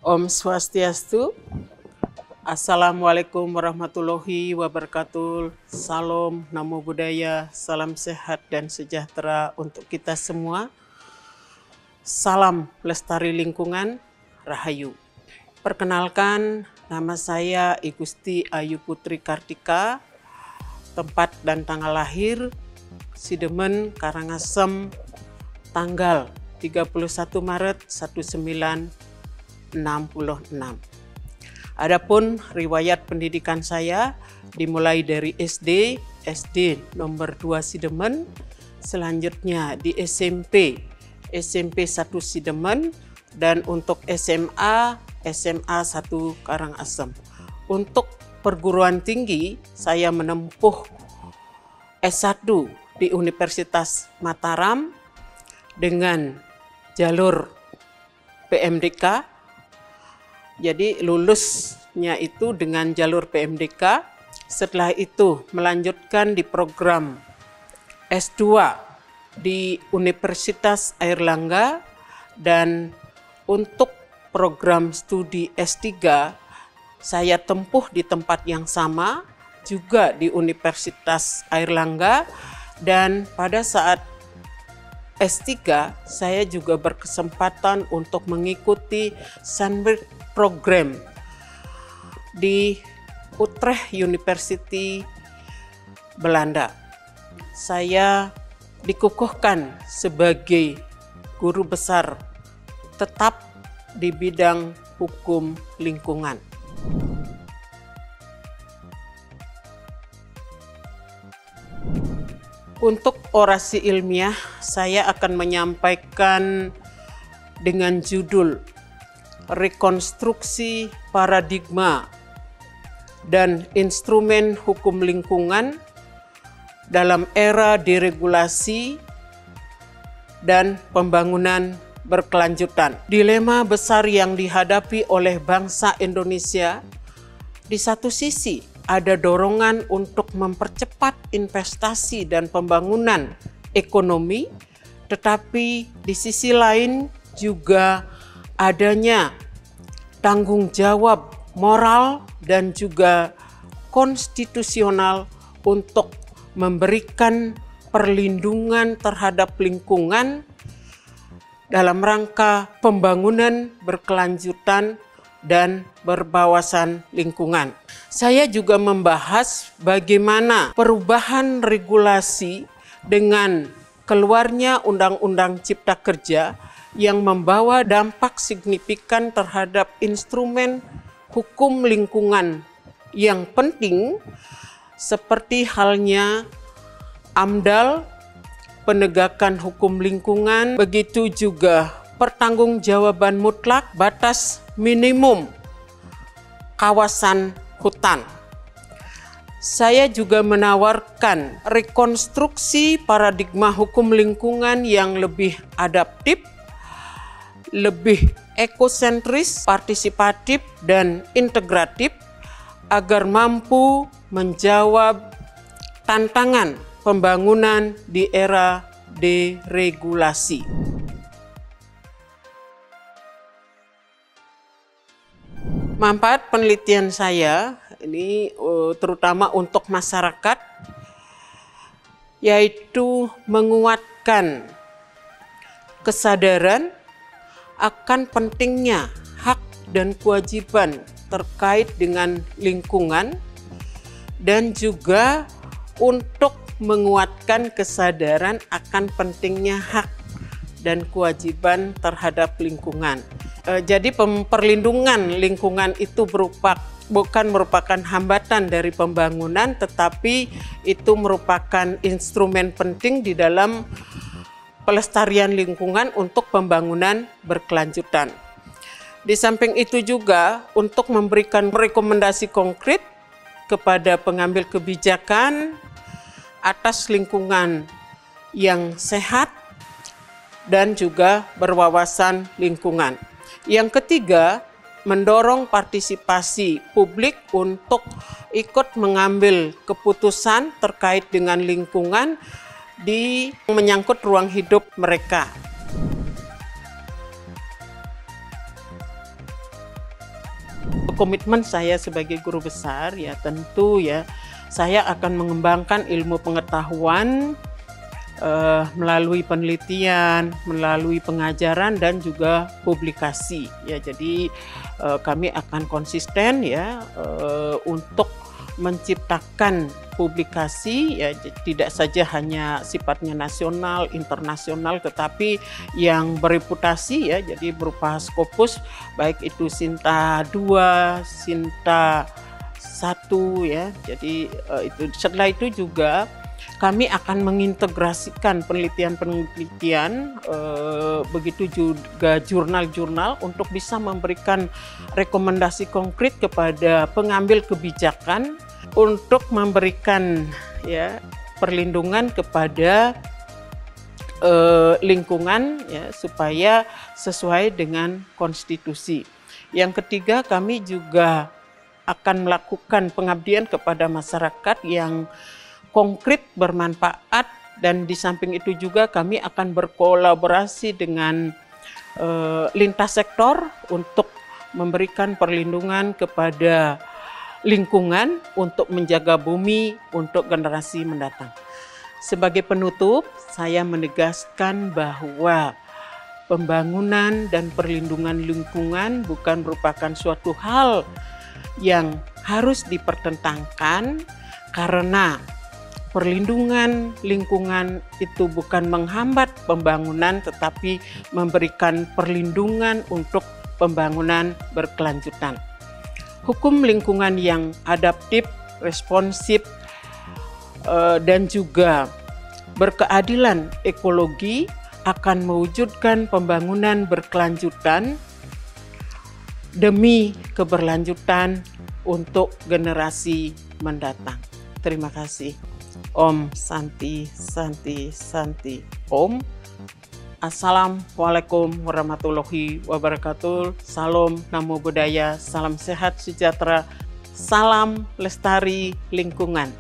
Om Swastiastu. Assalamualaikum warahmatullahi wabarakatuh. Salam, namo buddhaya, salam sehat dan sejahtera untuk kita semua. Salam lestari lingkungan, rahayu. Perkenalkan, nama saya I Gusti Ayu Putri Kartika. Tempat dan tanggal lahir Sidemen, Karangasem, tanggal 31 Maret 1966. Adapun riwayat pendidikan saya dimulai dari SD nomor 2 Sidemen, selanjutnya di SMP 1 Sidemen, dan untuk SMA 1 Karangasem. Untuk perguruan tinggi saya menempuh S1 di Universitas Mataram dengan jalur PMDK. Jadi lulusnya itu dengan jalur PMDK. Setelah itu melanjutkan di program S2 di Universitas Airlangga, dan untuk program studi S3 saya tempuh di tempat yang sama juga di Universitas Airlangga, dan pada saat S3 saya juga berkesempatan untuk mengikuti Sandberg program di Utrecht University, Belanda. Saya dikukuhkan sebagai guru besar tetap di bidang hukum lingkungan. Untuk orasi ilmiah, saya akan menyampaikan dengan judul Rekonstruksi Paradigma dan Instrumen Hukum Lingkungan dalam Era Deregulasi dan Pembangunan Berkelanjutan. Dilema besar yang dihadapi oleh bangsa Indonesia, di satu sisi ada dorongan untuk mempercepat investasi dan pembangunan ekonomi, tetapi di sisi lain juga adanya tanggung jawab moral dan juga konstitusional untuk memberikan perlindungan terhadap lingkungan dalam rangka pembangunan berkelanjutan dan berwawasan lingkungan. Saya juga membahas bagaimana perubahan regulasi dengan keluarnya Undang-Undang Cipta Kerja yang membawa dampak signifikan terhadap instrumen hukum lingkungan yang penting, seperti halnya AMDAL, penegakan hukum lingkungan, begitu juga pertanggungjawaban mutlak, batas minimum kawasan hutan. Saya juga menawarkan rekonstruksi paradigma hukum lingkungan yang lebih adaptif, lebih ekosentris, partisipatif, dan integratif agar mampu menjawab tantangan pembangunan di era deregulasi. Manfaat penelitian saya ini terutama untuk masyarakat, yaitu menguatkan kesadaran akan pentingnya hak dan kewajiban terkait dengan lingkungan, dan juga untuk menguatkan kesadaran akan pentingnya hak dan kewajiban terhadap lingkungan. Jadi perlindungan lingkungan itu bukan merupakan hambatan dari pembangunan, tetapi itu merupakan instrumen penting di dalam pelestarian lingkungan untuk pembangunan berkelanjutan. Di samping itu juga untuk memberikan rekomendasi konkret kepada pengambil kebijakan atas lingkungan yang sehat dan juga berwawasan lingkungan. Yang ketiga, mendorong partisipasi publik untuk ikut mengambil keputusan terkait dengan lingkungan di menyangkut ruang hidup mereka. komitmen saya sebagai guru besar ya tentu ya saya akan mengembangkan ilmu pengetahuan melalui penelitian, melalui pengajaran dan juga publikasi ya. Jadi kami akan konsisten ya untuk menciptakan publikasi ya, tidak saja hanya sifatnya nasional, internasional, tetapi yang bereputasi ya, jadi berupa Scopus baik itu Sinta 2, Sinta 1 ya. Jadi itu setelah itu juga kami akan mengintegrasikan penelitian-penelitian, begitu juga jurnal-jurnal untuk bisa memberikan rekomendasi konkret kepada pengambil kebijakan untuk memberikan ya perlindungan kepada lingkungan ya supaya sesuai dengan konstitusi. Yang ketiga, kami juga akan melakukan pengabdian kepada masyarakat yang konkret bermanfaat, dan di samping itu juga kami akan berkolaborasi dengan lintas sektor untuk memberikan perlindungan kepada lingkungan untuk menjaga bumi untuk generasi mendatang. Sebagai penutup, saya menegaskan bahwa pembangunan dan perlindungan lingkungan bukan merupakan suatu hal yang harus dipertentangkan, karena perlindungan lingkungan itu bukan menghambat pembangunan tetapi memberikan perlindungan untuk pembangunan berkelanjutan. Hukum lingkungan yang adaptif, responsif, dan juga berkeadilan ekologi akan mewujudkan pembangunan berkelanjutan demi keberlanjutan untuk generasi mendatang. Terima kasih. Om Santi Santi Santi Om. Assalamualaikum warahmatullahi wabarakatuh. Salam Namo Buddhaya, salam sehat sejahtera, salam lestari lingkungan.